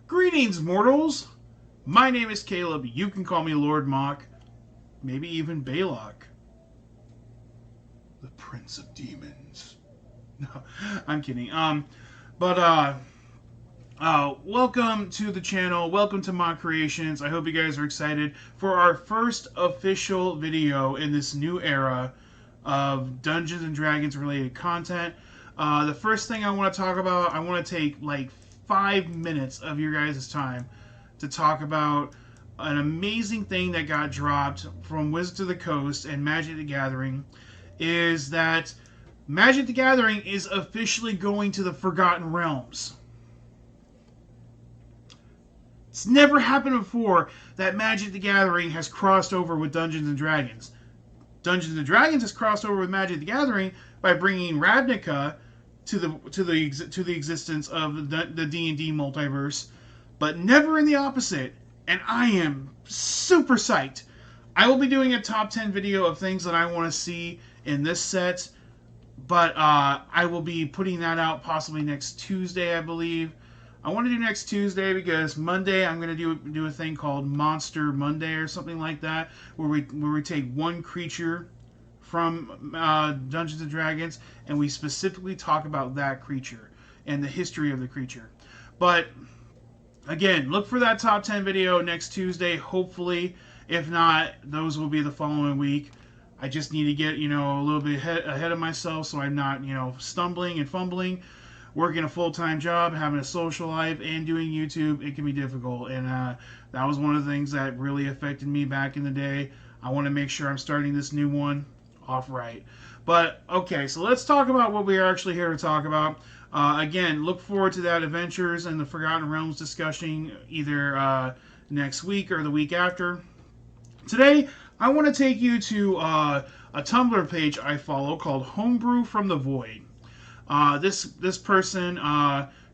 Greetings, mortals! My name is Caleb. You can call me Lord Moch. Maybe even Balok. The Prince of Demons. No, I'm kidding. Welcome to the channel. Welcome to Moch Creations. I hope you guys are excited for our first official video in this new era of Dungeons and Dragons related content. The first thing I want to talk about, I want to take like 5 minutes of your guys' time to talk about an amazing thing that got dropped from Wizards of the Coast and Magic the Gathering, is that Magic the Gathering is officially going to the Forgotten Realms. It's never happened before that Magic the Gathering has crossed over with Dungeons and Dragons. Dungeons and Dragons has crossed over with Magic the Gathering by bringing Ravnica to the existence of the D&D multiverse, but never in the opposite. And I am super psyched. I will be doing a top 10 video of things that I want to see in this set, but I will be putting that out possibly next Tuesday, I believe. I want to do next Tuesday because Monday I'm going to do a thing called Monster Monday or something like that, where we take one creature from Dungeons and Dragons and we specifically talk about that creature and the history of the creature. But again, look for that top 10 video next Tuesday, hopefully. If not, those will be the following week. I just need to get, a little bit ahead of myself so I'm not, stumbling and fumbling. Working a full-time job, having a social life, and doing YouTube, it can be difficult. And that was one of the things that really affected me back in the day. I want to make sure I'm starting this new one off right. But, okay, so let's talk about what we are actually here to talk about. Again, look forward to that Adventures and the Forgotten Realms discussion either next week or the week after. Today, I want to take you to a Tumblr page I follow called Homebrew from the Void. This person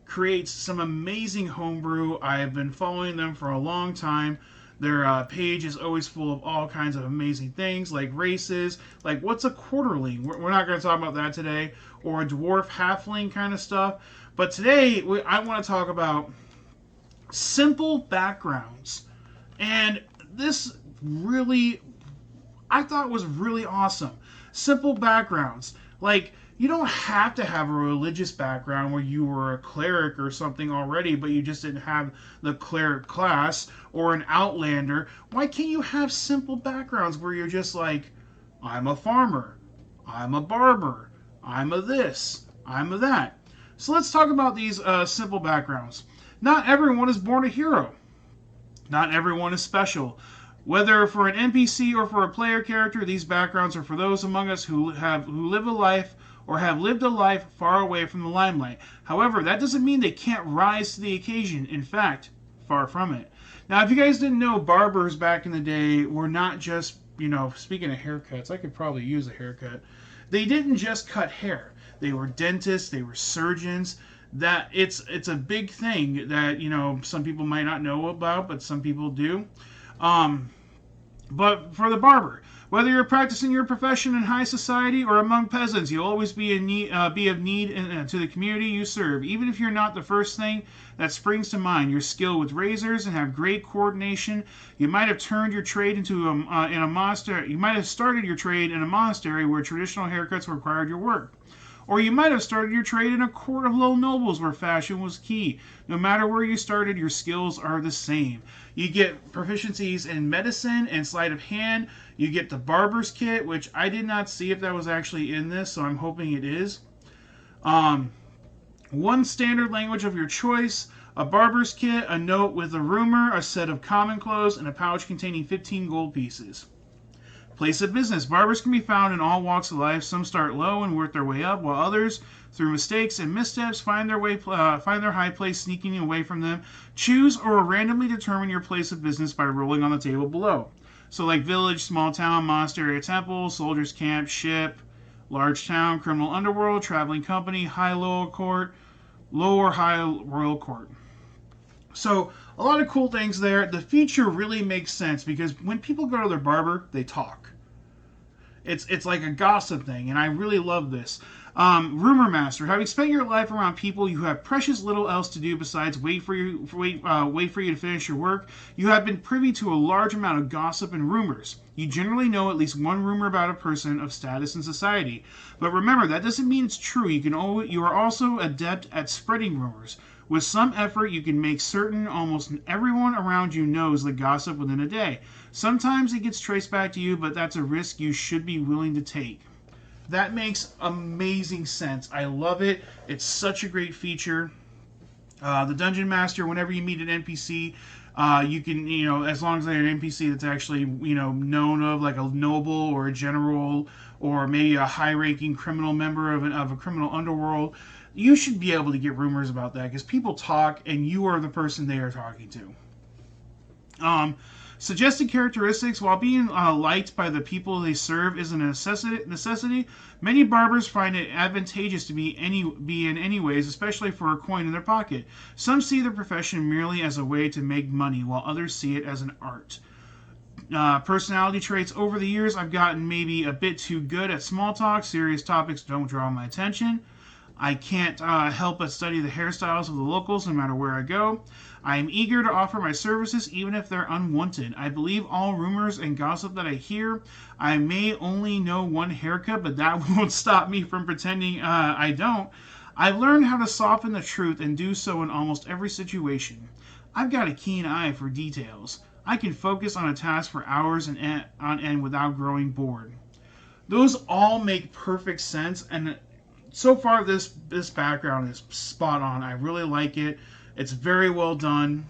creates some amazing homebrew. I have been following them for a long time. Their page is always full of all kinds of amazing things, like races, like what's a quarterling? We're not going to talk about that today, or a dwarf halfling kind of stuff. But today, I want to talk about simple backgrounds. And this really, I thought was really awesome. Simple backgrounds. Like, you don't have to have a religious background where you were a cleric or something already, but you just didn't have the cleric class, or an outlander. Why can't you have simple backgrounds where you're just like, I'm a farmer, I'm a barber, I'm a this, I'm a that. So let's talk about these simple backgrounds. Not everyone is born a hero. Not everyone is special. Whether for an NPC or for a player character, these backgrounds are for those among us who live a life or have lived a life far away from the limelight. However, that doesn't mean they can't rise to the occasion. In fact, far from it. Now, if you guys didn't know, barbers back in the day were not just, speaking of haircuts, I could probably use a haircut. They didn't just cut hair. They were dentists, they were surgeons. That it's a big thing that, some people might not know about, but some people do. But for the barber, whether you're practicing your profession in high society or among peasants, you'll always be of need to the community you serve. Even if you're not the first thing that springs to mind, your skill with razors and have great coordination. You might have turned your trade into in a monastery. You might have started your trade in a monastery where traditional haircuts required your work. Or you might have started your trade in a court of low nobles where fashion was key. No matter where you started, your skills are the same. You get proficiencies in medicine and sleight of hand. You get the barber's kit, which I did not see if that was actually in this, so I'm hoping it is. One standard language of your choice, a barber's kit, a note with a rumor, a set of common clothes, and a pouch containing 15 gold pieces. Place of business. Barbers can be found in all walks of life. Some start low and work their way up, while others, through mistakes and missteps, find their high place sneaking away from them. Choose or randomly determine your place of business by rolling on the table below. So like village, small town, monastery or temple, soldier's camp, ship, large town, criminal underworld, traveling company, high lower court, low or high royal court. So a lot of cool things there. The feature really makes sense because when people go to their barber, they talk. It's like a gossip thing, and I really love this. Rumor Master. Having spent your life around people you have precious little else to do besides wait for you to finish your work, you have been privy to a large amount of gossip and rumors. You generally know at least one rumor about a person of status in society. But remember, that doesn't mean it's true. You are also adept at spreading rumors. With some effort, you can make certain almost everyone around you knows the gossip within a day. Sometimes it gets traced back to you, but that's a risk you should be willing to take. That makes amazing sense. I love it. It's such a great feature. The Dungeon Master, whenever you meet an NPC, you can, as long as they're an NPC that's actually, known of, like a noble or a general or maybe a high-ranking criminal member of a criminal underworld, you should be able to get rumors about that because people talk and you are the person they are talking to. Suggested characteristics. While being liked by the people they serve is a necessity, many barbers find it advantageous to be in any ways, especially for a coin in their pocket. Some see their profession merely as a way to make money, while others see it as an art. Personality traits. Over the years, I've gotten maybe a bit too good at small talk. Serious topics don't draw my attention. I can't help but study the hairstyles of the locals no matter where I go. I am eager to offer my services even if they're unwanted. I believe all rumors and gossip that I hear. I may only know one haircut, but that won't stop me from pretending I don't. I've learned how to soften the truth and do so in almost every situation. I've got a keen eye for details. I can focus on a task for hours on end without growing bored. Those all make perfect sense, and so far this background is spot on. I really like it. It's very well done.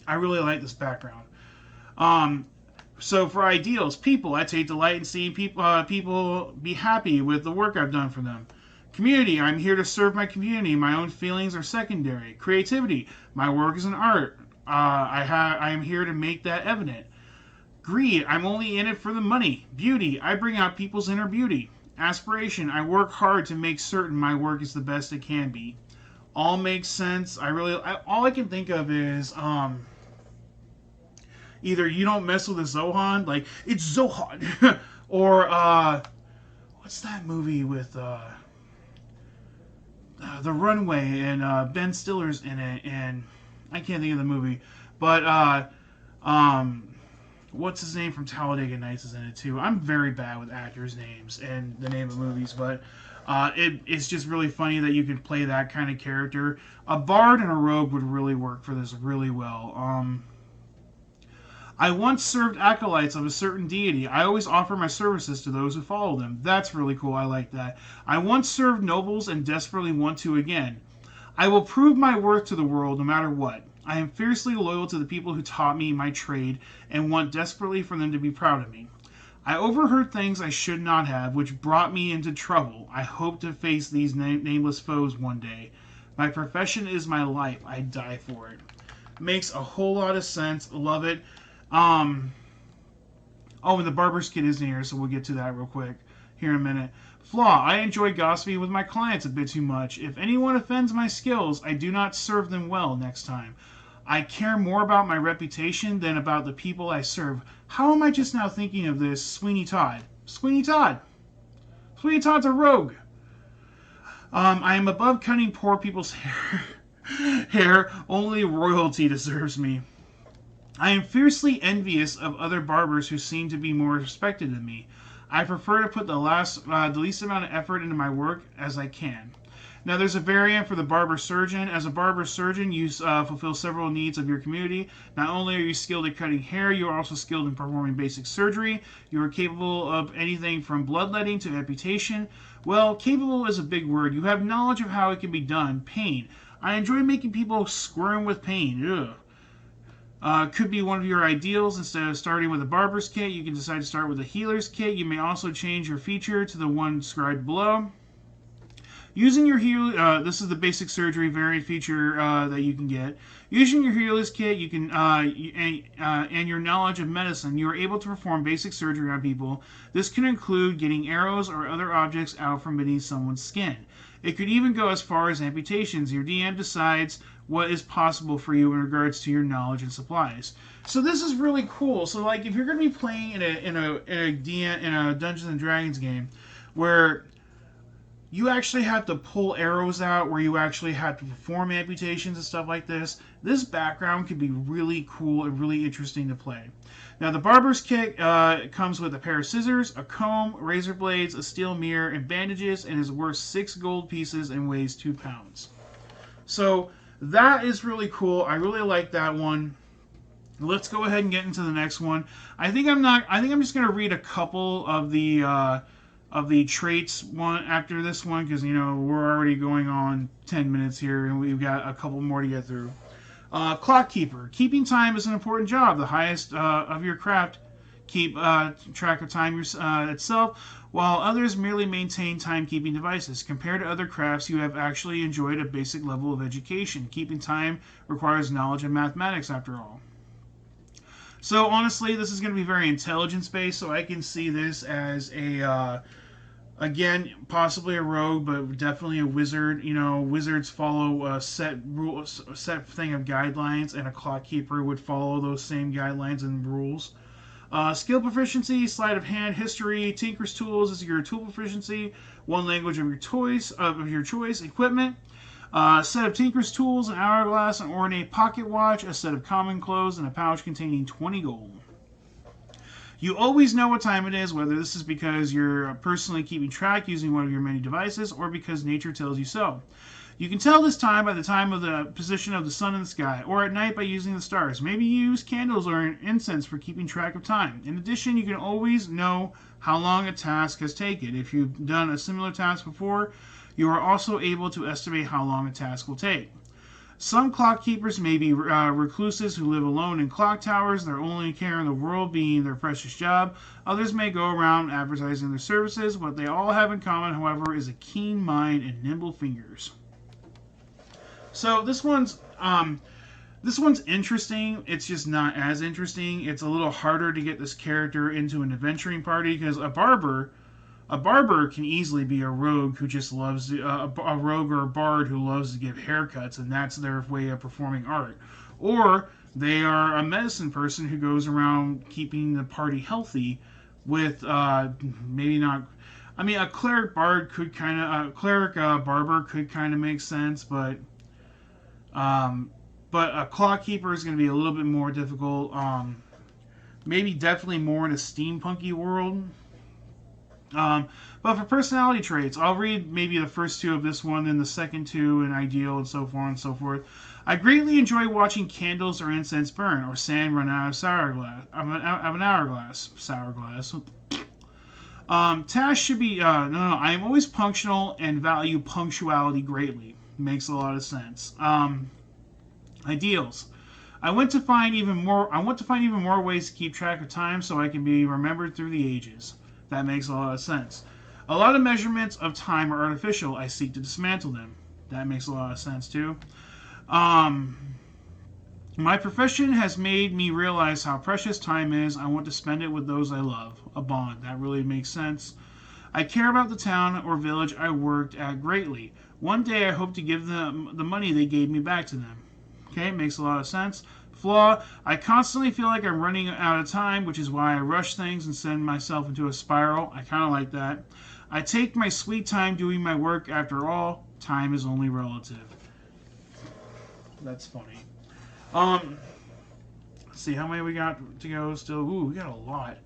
I really like this background. So for ideals, people, I take delight in seeing people be happy with the work I've done for them. Community, I'm here to serve my community. My own feelings are secondary. Creativity, my work is an art. I am here to make that evident. Greed, I'm only in it for the money. Beauty, I bring out people's inner beauty. Aspiration, I work hard to make certain my work is the best it can be. All makes sense. All I can think of is either you don't mess with a Zohan, like it's Zohan, or what's that movie with the Runway and Ben Stiller's in it, and I can't think of the movie, but what's his name from Talladega Nights is in it too. I'm very bad with actors' names and the name of movies, but it's just really funny that you could play that kind of character. A bard and a rogue would really work for this really well. I once served acolytes of a certain deity. I always offer my services to those who follow them. That's really cool. I like that. I once served nobles and desperately want to again. I will prove my worth to the world no matter what. I am fiercely loyal to the people who taught me my trade and want desperately for them to be proud of me. I overheard things I should not have, which brought me into trouble. I hope to face these nameless foes one day. My profession is my life. I die for it. Makes a whole lot of sense. Love it. Oh, and the barber's kit isn't here, so we'll get to that real quick here in a minute. Flaw. I enjoy gossiping with my clients a bit too much. If anyone offends my skills, I do not serve them well next time. I care more about my reputation than about the people I serve. How am I just now thinking of this? Sweeney Todd. Sweeney Todd! Sweeney Todd's a rogue! I am above cutting poor people's hair. Only royalty deserves me. I am fiercely envious of other barbers who seem to be more respected than me. I prefer to put the least amount of effort into my work as I can. Now, there's a variant for the Barber Surgeon. As a Barber Surgeon, you fulfill several needs of your community. Not only are you skilled at cutting hair, you are also skilled in performing basic surgery. You are capable of anything from bloodletting to amputation. Well, capable is a big word. You have knowledge of how it can be done. Pain. I enjoy making people squirm with pain. Could be one of your ideals. Instead of starting with a barber's kit, you can decide to start with a healer's kit. You may also change your feature to the one described below. Using your this is the basic surgery variant feature that you can get. Using your healer's kit, you can and your knowledge of medicine, you are able to perform basic surgery on people. This can include getting arrows or other objects out from beneath someone's skin. It could even go as far as amputations. Your DM decides what is possible for you in regards to your knowledge and supplies. So this is really cool. So like if you're going to be playing in a Dungeons and Dragons game where you actually have to pull arrows out, where you actually have to perform amputations and stuff like this. This background could be really cool and really interesting to play. Now, the barber's kit comes with a pair of scissors, a comb, razor blades, a steel mirror, and bandages, and is worth 6 gold pieces and weighs 2 pounds. So that is really cool. I really like that one. Let's go ahead and get into the next one. I think I'm just gonna read a couple of the traits one after this one, because we're already going on 10 minutes here and we've got a couple more to get through. Clock keeper. Keeping time is an important job. The highest of your craft keep track of time itself, while others merely maintain timekeeping devices. Compared to other crafts, you have actually enjoyed a basic level of education. Keeping time requires knowledge of mathematics, after all. So honestly, this is going to be very intelligence-based, so I can see this as a, again, possibly a rogue, but definitely a wizard. Wizards follow a set thing of guidelines, and a clock keeper would follow those same guidelines and rules. Skill proficiency, sleight of hand, history, tinker's tools is your tool proficiency, one language of your choice, equipment. A set of tinker's tools, an hourglass, an ornate pocket watch, a set of common clothes, and a pouch containing 20 gold. You always know what time it is, whether this is because you're personally keeping track using one of your many devices, or because nature tells you so. You can tell this time by the time of the position of the sun in the sky, or at night by using the stars. Maybe you use candles or incense for keeping track of time. In addition, you can always know how long a task has taken. If you've done a similar task before, you are also able to estimate how long a task will take. Some clock keepers may be recluses who live alone in clock towers, their only care in the world being their precious job. Others may go around advertising their services. What they all have in common, however, is a keen mind and nimble fingers. So this one's interesting. It's just not as interesting. It's a little harder to get this character into an adventuring party, because a barber can easily be a rogue who just loves a rogue or a bard who loves to give haircuts, and that's their way of performing art. Or they are a medicine person who goes around keeping the party healthy with maybe not. I mean, a cleric barber could kind of make sense, but a clock keeper is going to be a little bit more difficult. Maybe definitely more in a steampunky world. But for personality traits, I'll read maybe the first 2 of this one, then the second 2 in ideal, and so on and so forth. I greatly enjoy watching candles or incense burn, or sand run out of an hourglass. Tasks should be no. I am always punctual and value punctuality greatly. Makes a lot of sense. Ideals. I want to find even more ways to keep track of time, so I can be remembered through the ages. That makes a lot of sense. A lot of measurements of time are artificial. I seek to dismantle them. That makes a lot of sense too. My profession has made me realize how precious time is. I want to spend it with those I love. A bond. That really makes sense. I care about the town or village I worked at greatly. One day I hope to give them the money they gave me back to them. Okay, makes a lot of sense. Flaw, I constantly feel like I'm running out of time, which is why I rush things and send myself into a spiral. I kind of like that. I take my sweet time doing my work. After all, time is only relative. That's funny. Let's see how many we got to go still. Ooh, we got a lot.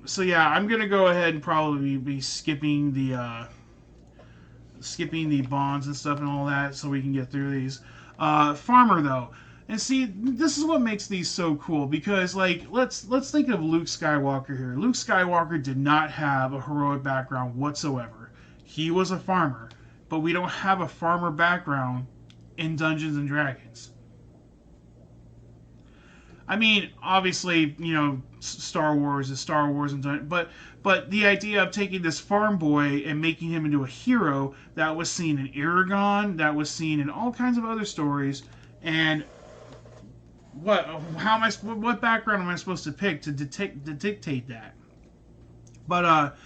So yeah, I'm gonna go ahead and probably be skipping the bonds and stuff and all that, so we can get through these. Farmer though. And see, this is what makes these so cool, because let's think of Luke Skywalker here. Luke Skywalker did not have a heroic background whatsoever. He was a farmer, but we don't have a farmer background in Dungeons and Dragons. I mean, obviously, Star Wars is Star Wars, but the idea of taking this farm boy and making him into a hero, that was seen in Aragon, that was seen in all kinds of other stories, and what background am I supposed to pick to dictate that? But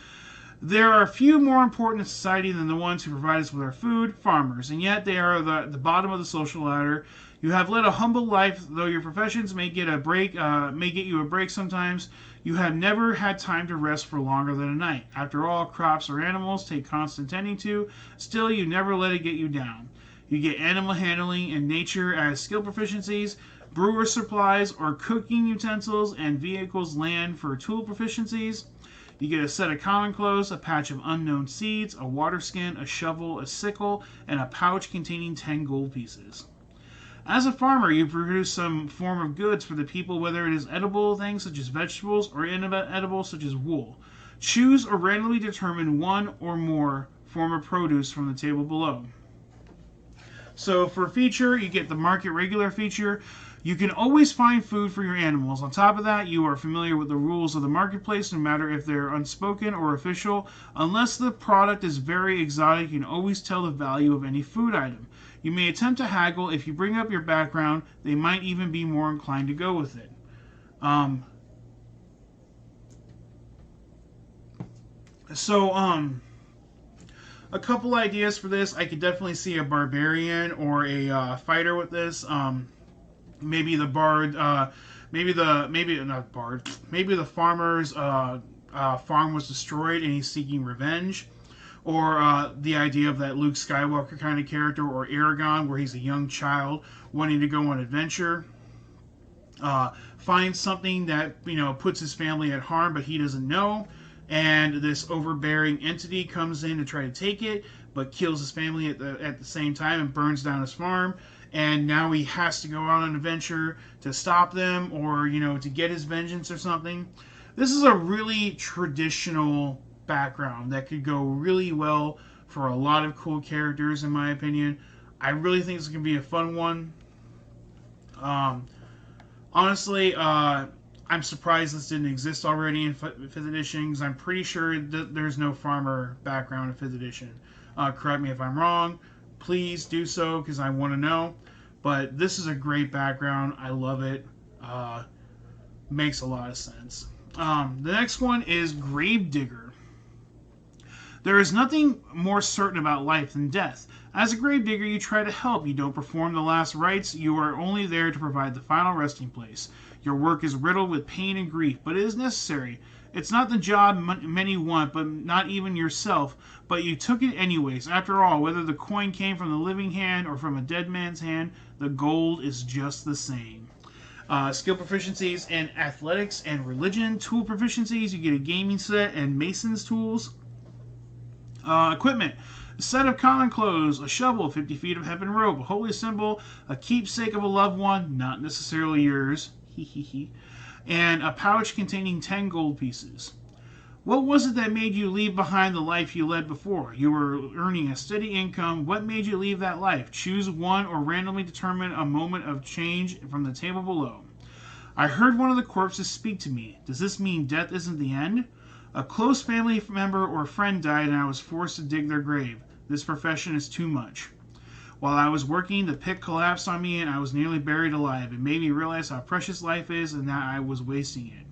There are few more important in society than the ones who provide us with our food, farmers, and yet they are the bottom of the social ladder. You have led a humble life, though your professions may get you a break sometimes. You have never had time to rest for longer than a night. After all, crops or animals take constant tending to. Still, you never let it get you down. You get animal handling and nature as skill proficiencies, brewer supplies or cooking utensils, and vehicles land for tool proficiencies. You get a set of common clothes, a patch of unknown seeds, a water skin, a shovel, a sickle, and a pouch containing 10 gold pieces. As a farmer, you produce some form of goods for the people, whether it is edible things such as vegetables or inedible such as wool. Choose or randomly determine one or more form of produce from the table below. So for feature, you get the market regular feature. You can always find food for your animals. On top of that, you are familiar with the rules of the marketplace, no matter if they're unspoken or official. Unless the product is very exotic, you can always tell the value of any food item. You may attempt to haggle. If you bring up your background, they might even be more inclined to go with it. A couple ideas for this. I could definitely see a barbarian or a fighter with this. Maybe the bard, maybe not bard, maybe the farmer's farm was destroyed and he's seeking revenge, or the idea of that Luke Skywalker kind of character, or Aragon, where he's a young child wanting to go on adventure, finds something that puts his family at harm, but he doesn't know, and this overbearing entity comes in to try to take it, but kills his family at the same time and burns down his farm. And now he has to go on an adventure to stop them, or to get his vengeance or something. This is a really traditional background that could go really well for a lot of cool characters, in my opinion. I really think this is going to be a fun one. Honestly, I'm surprised this didn't exist already in 5th edition, because I'm pretty sure that there's no farmer background in 5th edition. Correct me if I'm wrong. Please do so, because I want to know. But this is a great background. I love it. Makes a lot of sense. The next one is Gravedigger. There is nothing more certain about life than death. As a gravedigger, you try to help. You don't perform the last rites. You are only there to provide the final resting place. Your work is riddled with pain and grief, but it is necessary. It's not the job many want, but not even yourself, but you took it anyways. After all, whether the coin came from the living hand or from a dead man's hand, the gold is just the same. Skill proficiencies in athletics and religion. Tool proficiencies, you get a gaming set and mason's tools. Equipment. A set of common clothes, a shovel, 50 feet of hempen rope, a holy symbol, a keepsake of a loved one, not necessarily yours, and a pouch containing 10 gold pieces. What was it that made you leave behind the life you led before? You were earning a steady income. What made you leave that life? Choose one or randomly determine a moment of change from the table below. I heard one of the corpses speak to me. Does this mean death isn't the end? A close family member or friend died and I was forced to dig their grave. This profession is too much. While I was working, the pit collapsed on me and I was nearly buried alive. It made me realize how precious life is and that I was wasting it.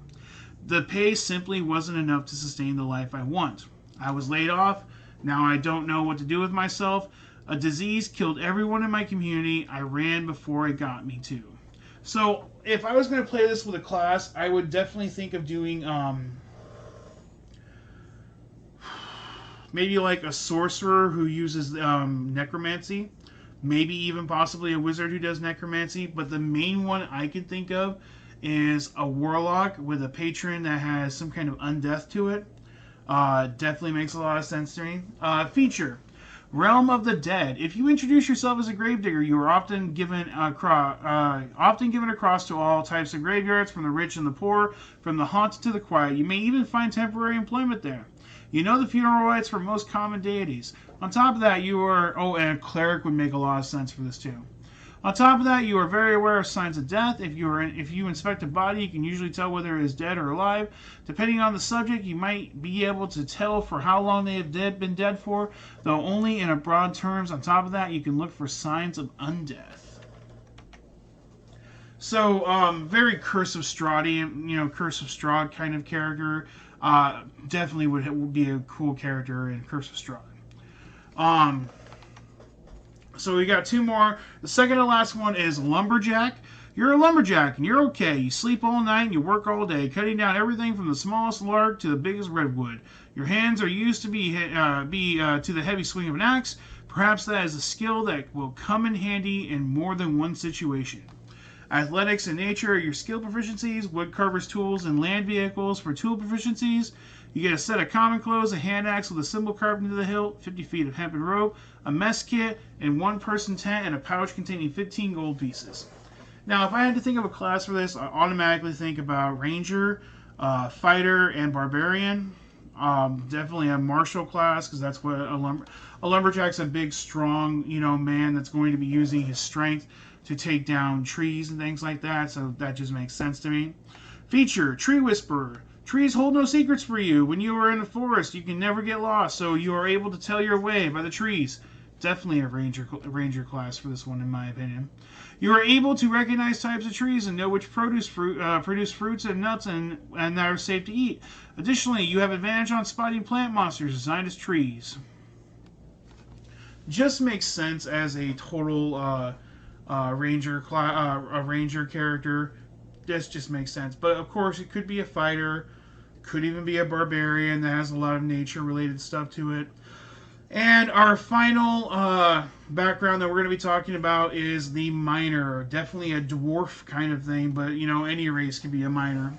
The pay simply wasn't enough to sustain the life I want. I was laid off. Now I don't know what to do with myself. A disease killed everyone in my community. I ran before it got me too. So if I was going to play this with a class, I would definitely think of doing maybe like a sorcerer who uses necromancy. Maybe even possibly a wizard who does necromancy. But the main one I can think of is a warlock with a patron that has some kind of undeath to it. Definitely makes a lot of sense to me. Feature. Realm of the Dead. If you introduce yourself as a gravedigger, you are often given across to all types of graveyards, from the rich and the poor, from the haunted to the quiet. You may even find temporary employment there. You know the funeral rites for most common deities. On top of that, you are... Oh, and a cleric would make a lot of sense for this too. On top of that, you are very aware of signs of death. If you inspect a body, you can usually tell whether it is dead or alive. Depending on the subject, you might be able to tell for how long they have been dead for, though only in a broad terms. On top of that, you can look for signs of undeath. So, very Curse of Strahd kind of character. Definitely would be a cool character in Curse of Strahd. Um, so we got two more. The second and last one is Lumberjack. You're a lumberjack and you're okay. You sleep all night and you work all day, cutting down everything from the smallest lark to the biggest redwood. Your hands are used to to the heavy swing of an axe. Perhaps that is a skill that will come in handy in more than one situation. Athletics and nature are your skill proficiencies. Woodcarver's tools and land vehicles for tool proficiencies. You get a set of common clothes, a hand axe with a symbol carved into the hilt, 50 feet of hempen rope, a mess kit, and one-person tent, and a pouch containing 15 gold pieces. Now, if I had to think of a class for this, I automatically think about Ranger, Fighter, and Barbarian. Definitely a martial class, because that's what a lumberjack's a big, strong, man that's going to be using his strength to take down trees and things like that. So that just makes sense to me. Feature: Tree Whisperer. Trees hold no secrets for you. When you are in the forest, you can never get lost, so you are able to tell your way by the trees. Definitely a ranger class for this one, in my opinion. You are able to recognize types of trees and know which produce fruits and nuts and that are safe to eat. Additionally, you have advantage on spotting plant monsters assigned as trees. Just makes sense as a total ranger character. This just makes sense. But of course, it could be a fighter, could even be a barbarian that has a lot of nature-related stuff to it. And our final background that we're going to be talking about is the miner. Definitely a dwarf kind of thing, but any race can be a miner.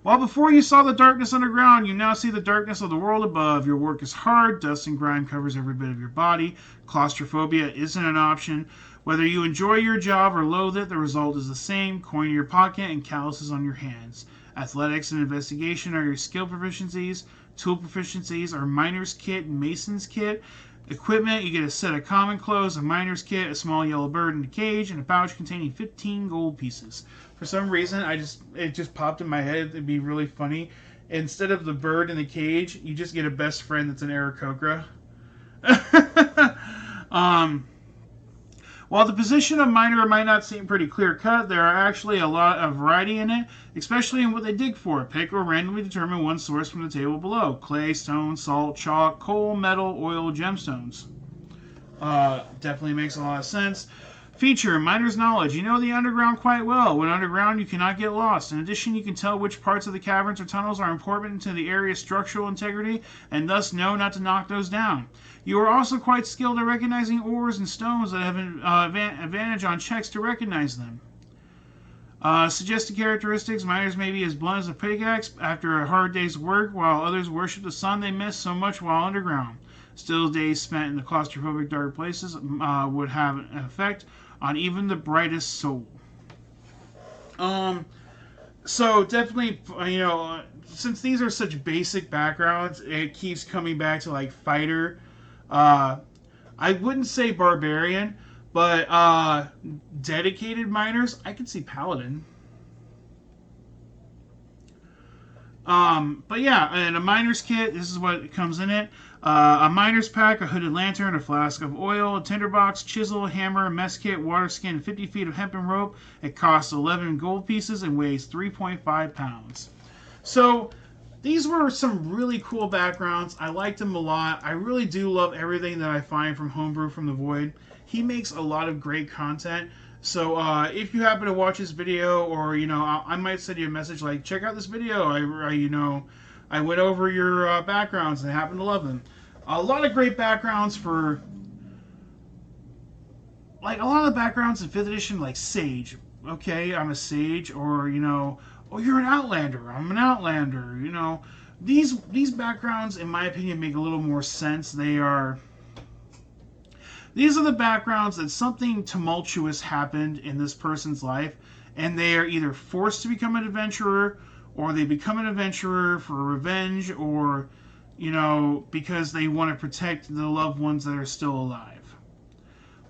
While before you saw the darkness underground, you now see the darkness of the world above. Your work is hard. Dust and grime covers every bit of your body. Claustrophobia isn't an option. Whether you enjoy your job or loathe it, the result is the same. Coin in your pocket and calluses on your hands. Athletics and investigation are your skill proficiencies. Tool proficiencies are miner's kit and mason's kit. Equipment: you get a set of common clothes, a miner's kit, a small yellow bird in a cage, and a pouch containing 15 gold pieces. For some reason, it just popped in my head. It'd be really funny. Instead of the bird in the cage, you just get a best friend that's an Aarakocra. While the position of miner might not seem pretty clear-cut, there are actually a lot of variety in it, especially in what they dig for. Pick or randomly determine one source from the table below: clay, stone, salt, chalk, coal, metal, oil, gemstones. Definitely makes a lot of sense. Feature: miner's knowledge. You know the underground quite well. When underground, you cannot get lost. In addition, you can tell which parts of the caverns or tunnels are important to the area's structural integrity, and thus know not to knock those down. You are also quite skilled at recognizing ores and stones that have an advantage on checks to recognize them. Suggested characteristics: miners may be as blunt as a pickaxe after a hard day's work, while others worship the sun they miss so much while underground. Still, days spent in the claustrophobic dark places would have an effect on even the brightest soul. So definitely, since these are such basic backgrounds, it keeps coming back to like fighter. I wouldn't say barbarian, but dedicated miners, I could see paladin. But yeah, and a miner's kit, this is what comes in it. A miner's pack, a hooded lantern, a flask of oil, a tinderbox, chisel, hammer, mess kit, water skin, 50 feet of hempen rope. It costs 11 gold pieces and weighs 3.5 pounds. So these were some really cool backgrounds. I liked them a lot. I really do love everything that I find from Homebrew from the Void. He makes a lot of great content. So if you happen to watch this video, or I might send you a message like, check out this video. I went over your backgrounds and I happen to love them. A lot of great backgrounds for, like, a lot of the backgrounds in 5th edition, like Sage. Okay, I'm a Sage, or oh, you're an Outlander. I'm an Outlander. These backgrounds, in my opinion, make a little more sense. These are the backgrounds that something tumultuous happened in this person's life, and they are either forced to become an adventurer, or they become an adventurer for revenge, or, because they want to protect the loved ones that are still alive.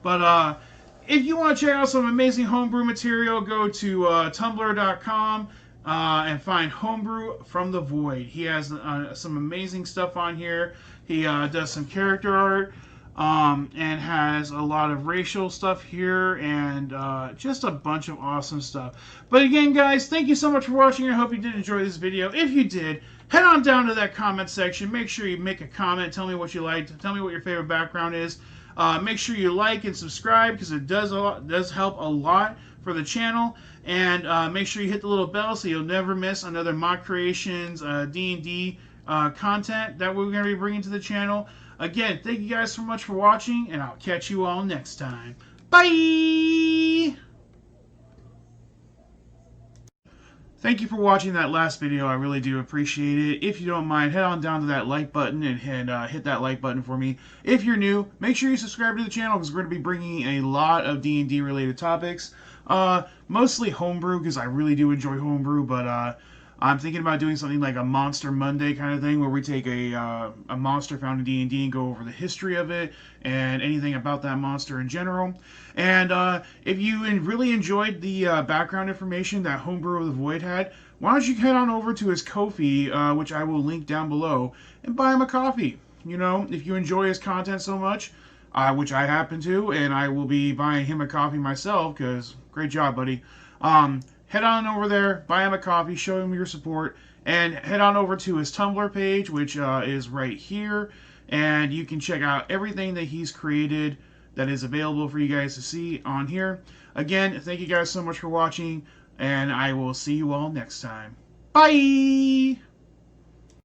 But if you want to check out some amazing homebrew material, go to tumblr.com and find Homebrew from the Void. He has some amazing stuff on here. He does some character art. and has a lot of racial stuff here and just a bunch of awesome stuff. But again, guys, thank you so much for watching. I hope you did enjoy this video. If you did, head on down to that comment section. Make sure you make a comment. Tell me what you liked. Tell me what your favorite background is. Make sure you like and subscribe because it does help a lot for the channel. And make sure you hit the little bell so you'll never miss another Mock Creations D&D content that we're going to be bringing to the channel. Again, thank you guys so much for watching, and I'll catch you all next time. Bye! Thank you for watching that last video. I really do appreciate it. If you don't mind, head on down to that like button and hit that like button for me. If you're new, make sure you subscribe to the channel because we're going to be bringing a lot of D&D related topics. Mostly homebrew because I really do enjoy homebrew, but I'm thinking about doing something like a Monster Monday kind of thing where we take a monster found in D&D and go over the history of it and anything about that monster in general. And if you really enjoyed the background information that Homebrew of the Void had, why don't you head on over to his Ko-fi, which I will link down below, and buy him a coffee. You know, if you enjoy his content so much, which I happen to, and I will be buying him a coffee myself because great job, buddy. Head on over there, buy him a coffee, show him your support, and head on over to his Tumblr page, which is right here, and you can check out everything that he's created that is available for you guys to see on here. Again, thank you guys so much for watching, and I will see you all next time. Bye!